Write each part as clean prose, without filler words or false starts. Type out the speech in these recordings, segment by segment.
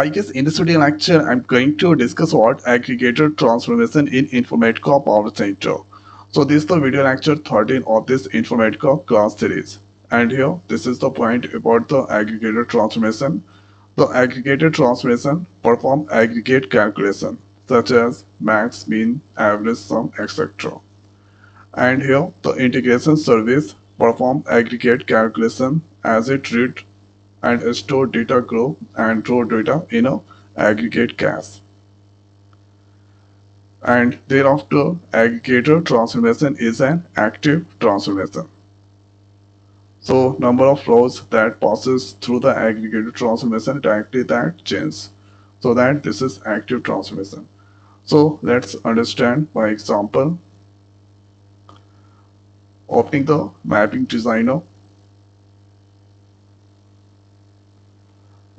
I guess in this video lecture, I'm going to discuss what aggregator transformation in Informatica Power Center. So this is the video lecture 13 of this Informatica class series. And here, this is the point about the aggregator transformation. The aggregator transformation perform aggregate calculation such as max, mean, average, sum, etc. And here, the integration service perform aggregate calculation as it read and store data group and raw data in a aggregate cache. And thereafter, aggregator transformation is an active transformation. So number of rows that passes through the aggregator transformation directly that change. So that this is active transformation. So let's understand by example. Opening the mapping designer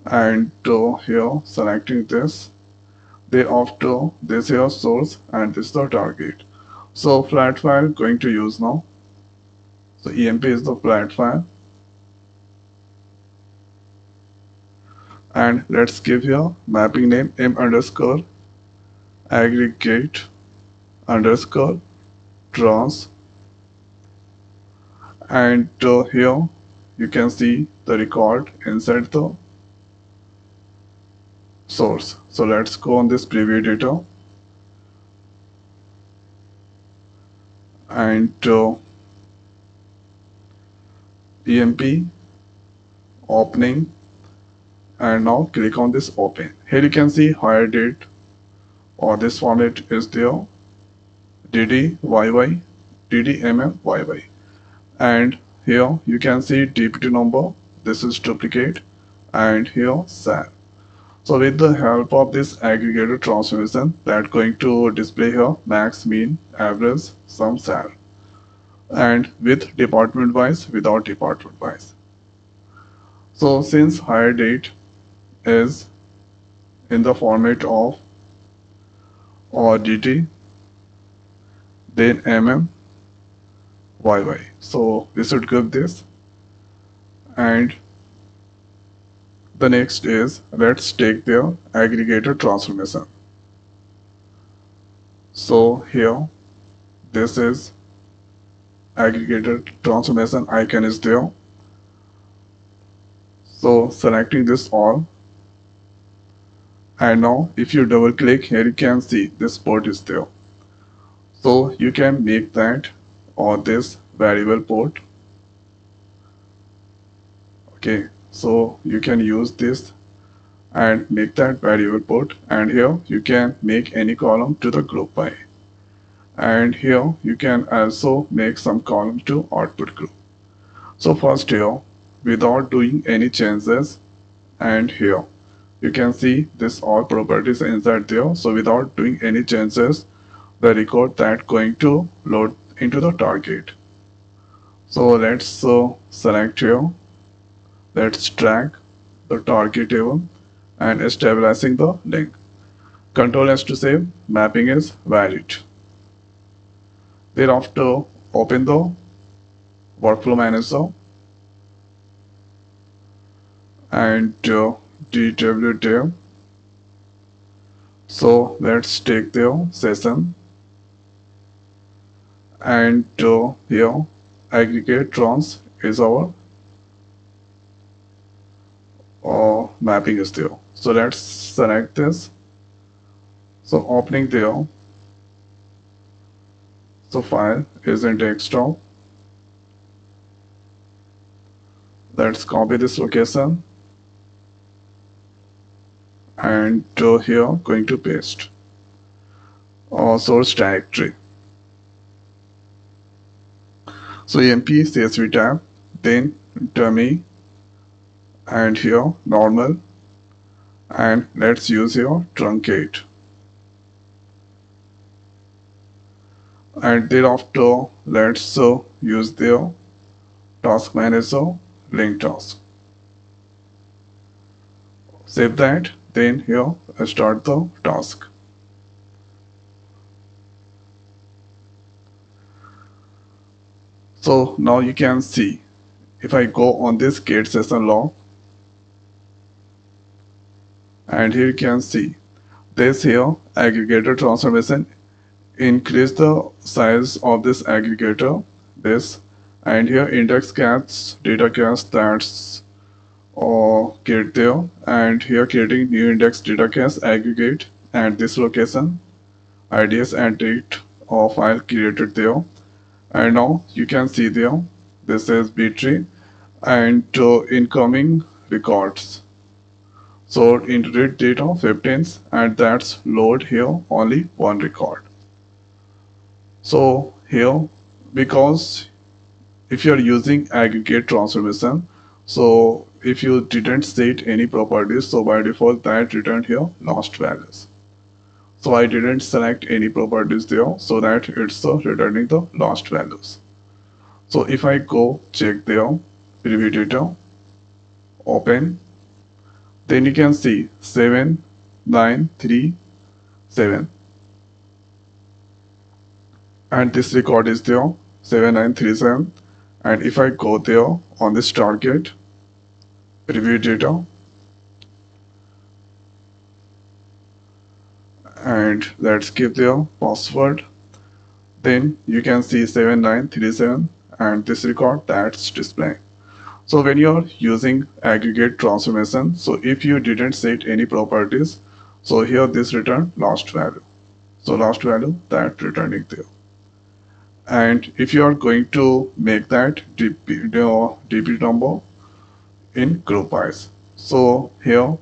and here selecting this. Thereafter, this here source and this the target. So flat file going to use now. So EMP is the flat file. And let's give here mapping name m underscore aggregate underscore trans. And here you can see the record inside the source. So let's go on this preview data and EMP opening, and now click on this open. Here you can see hire date or this format is there DDYY DDMMYY, and here you can see DPT number, this is duplicate, and here SAL. So with the help of this aggregator transformation, that's going to display here max, mean, average, sum, SAL, and with department wise, without department wise. So since hire date is in the format of or DT, then YY. So we should give this, and the next is let's take their aggregator transformation. So here this is aggregator transformation icon is there. So selecting this all, and now if you double click here you can see this port is there. So you can make that or this variable port. Okay, so you can use this and make that variable port, and here you can make any column to the group by, and here you can also make some column to output group. So first here without doing any changes, and here you can see this all properties inside there. So without doing any changes, the record that going to load into the target. So let's select here, let's drag the target table and stabilizing the link. Control S to save, mapping is valid. Thereafter open the workflow manager and DW dev. So let's take the session, and here aggregate trans is our mapping is there. So let's select this. So opening there. So file is in desktop. Let's copy this location and here going to paste source directory. So EMP CSV tab, then dummy, and here normal, and let's use here truncate, and thereafter let's use the task manager link task. Save that, then here start the task. So now you can see if I go on this get session log And here you can see this here aggregator transformation. Increase the size of this aggregator, this, and here index cache, data cache, that's create there, and here creating new index data cache aggregate at this location, IDs and date of file created there. And now you can see there, this is B tree and incoming records. So in read data 15 and that's load here only one record. So here, because if you are using aggregate transformation, so if you didn't set any properties, so by default that returned here lost values. So I didn't select any properties there, so that it's returning the lost values. So if I go check there, preview data, open, then you can see 7937, and this record is there 7937. And if I go there on this target, preview data, and let's give their password, then you can see 7937 and this record that's displaying. So when you're using aggregate transformation, so if you didn't set any properties, so here this return lost value. So lost value that returning there. And if you are going to make that DP number in group wise, so here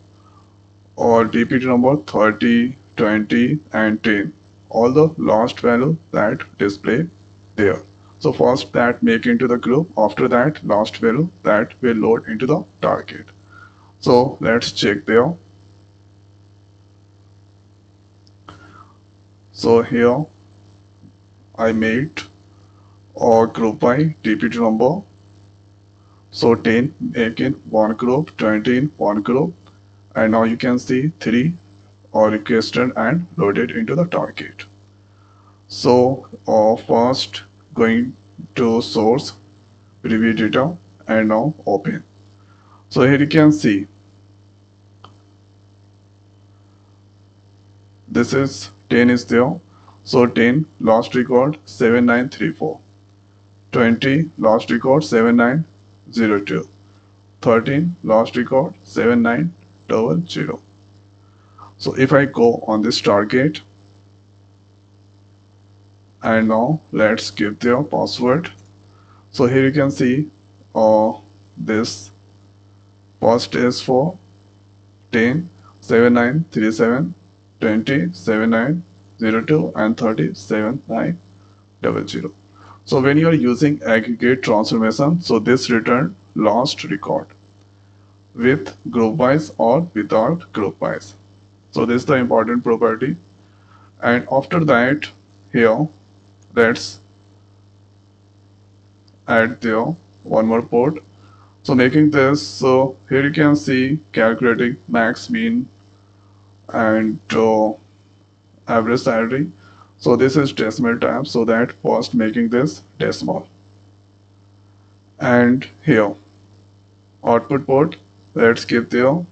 or DP number 30, 20 and 10, all the lost value that display there. So first that make into the group, after that lost value that will load into the target. So let's check there. So here I made a group by DP number. So 10 make in one group, 20 in one group, and now you can see 3 are requested and loaded into the target. So first going to source, preview data, and now open. So here you can see this is 10 is there. So 10 last record 7934, 20 last record 7902, 13 last record 7900. So if I go on this target, and now let's give their password. So here you can see this first is for 10 7937, 20 7902 and 30 7900. So when you are using aggregate transformation, so this return last record with group wise or without group wise. So this is the important property. And after that, here let's add there one more port. So making this, so here you can see calculating max, mean and average salary. So this is decimal tab, so that first making this decimal. And here output port, let's give there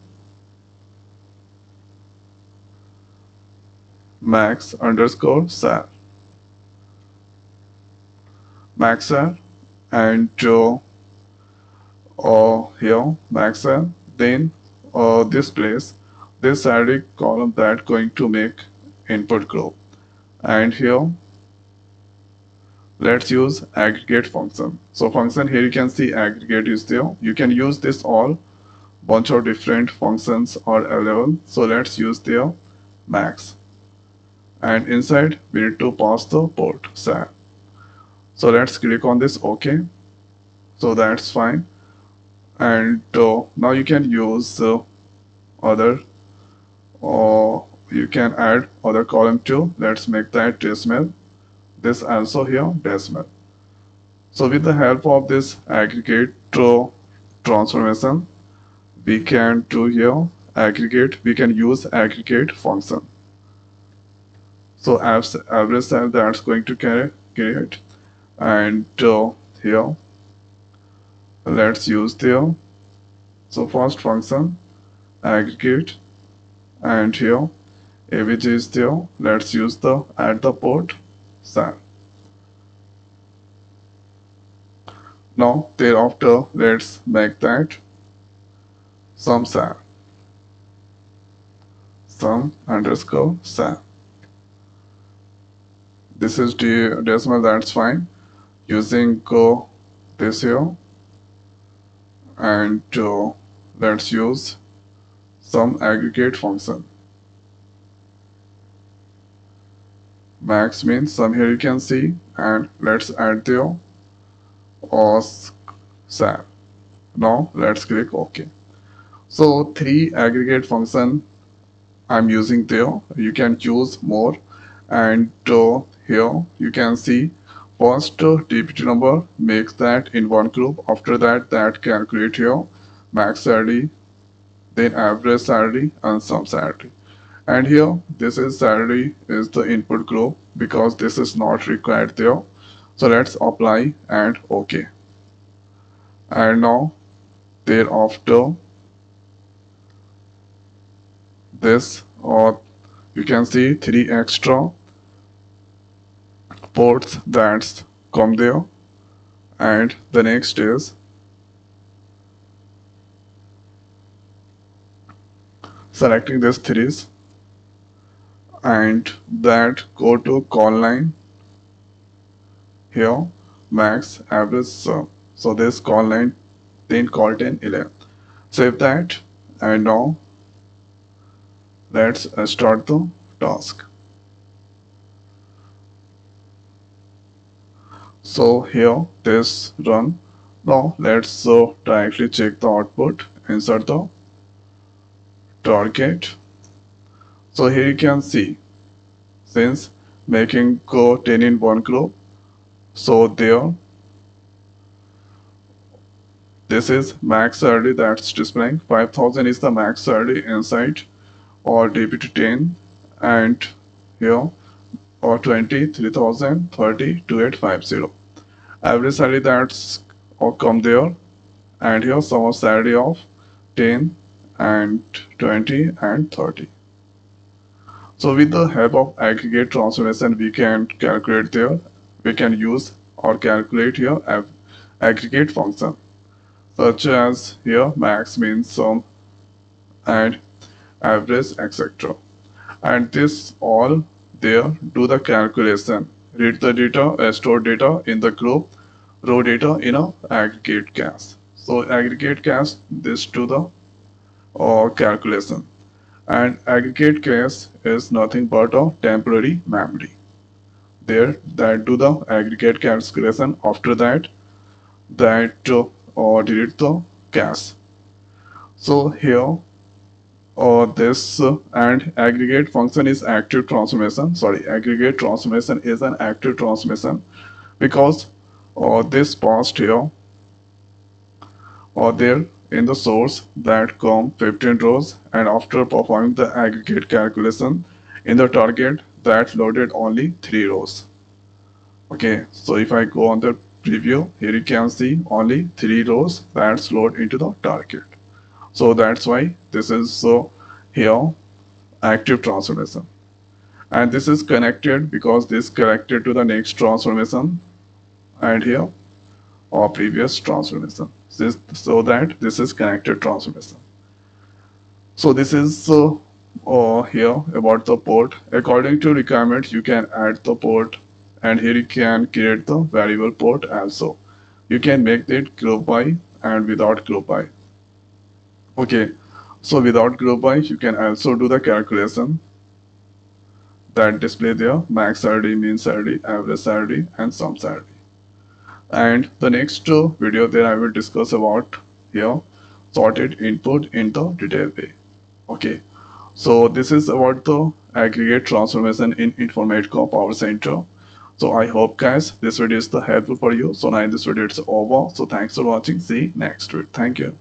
max underscore sal, max sal, and here max sal, then this place, this salary column that going to make input group. And here let's use aggregate function. So function, here you can see aggregate is there. You can use this all bunch of different functions are available. So let's use their max, and inside we need to pass the port sal. So let's click on this OK. So that's fine. And now you can use other, or you can add other column too. Let's make that decimal. This also here decimal. So with the help of this aggregate transformation, we can do here aggregate. We can use aggregate function. So average sal that's going to create, and here let's use there. So first function aggregate, and here AVG is there. Let's use the add the port SAN. Now thereafter let's make that some SAN, some underscore SAN. This is the decimal, that's fine. Using this here, and let's use some aggregate function. Max means some, here you can see, and let's add there os SAN. Now let's click OK. So 3 aggregate function I'm using there. You can choose more, and here you can see first DPT number, makes that in one group. After that calculate here max salary, then average salary and some salary. And here this is salary is the input group because this is not required there. So let's apply and OK. And now thereafter this, or you can see 3 extra ports that's come there. And the next is selecting these 3s and that go to call line here max average sum. So this call line 10 call 10 11. Save that, and now let's start the task. So here this run. Now let's directly check the output, insert the target. So here you can see, since making go 10 in one group, so there this is max salary that's displaying 5000 is the max salary inside or DPT 10, and here or 20 3000 30 2850 average salary that's or come there, and here some salary of 10 and 20 and 30. So with the help of aggregate transformation we can calculate there, we can use or calculate here aggregate function such as here max means sum and average etc. And this all there do the calculation, read the data, store data in the group, row data in a aggregate cache. So aggregate cache this to the calculation, and aggregate cache is nothing but a temporary memory there that do the aggregate calculation. After that delete the cache. So here this and aggregate function is active transformation. Sorry, aggregate transformation is an active transformation because this passed here or there in the source that come 15 rows, and after performing the aggregate calculation in the target that loaded only 3 rows. Okay, so if I go on the preview, here you can see only 3 rows that's load into the target. So that's why this is here active transformation, and this is connected because this connected to the next transformation and here or previous transformation, so that this is connected transformation. So this is here about the port. According to requirement you can add the port, and here you can create the variable port also. You can make it group by and without group by. Okay, so without group by you can also do the calculation that display there max salary, mean salary, average salary and sum salary. And the next video there I will discuss about here sorted input in the detailed way. Okay, so this is about the aggregate transformation in Informatica Power Center. So I hope guys this video is helpful for you. So now in this video it's over. So thanks for watching. See you next week. Thank you.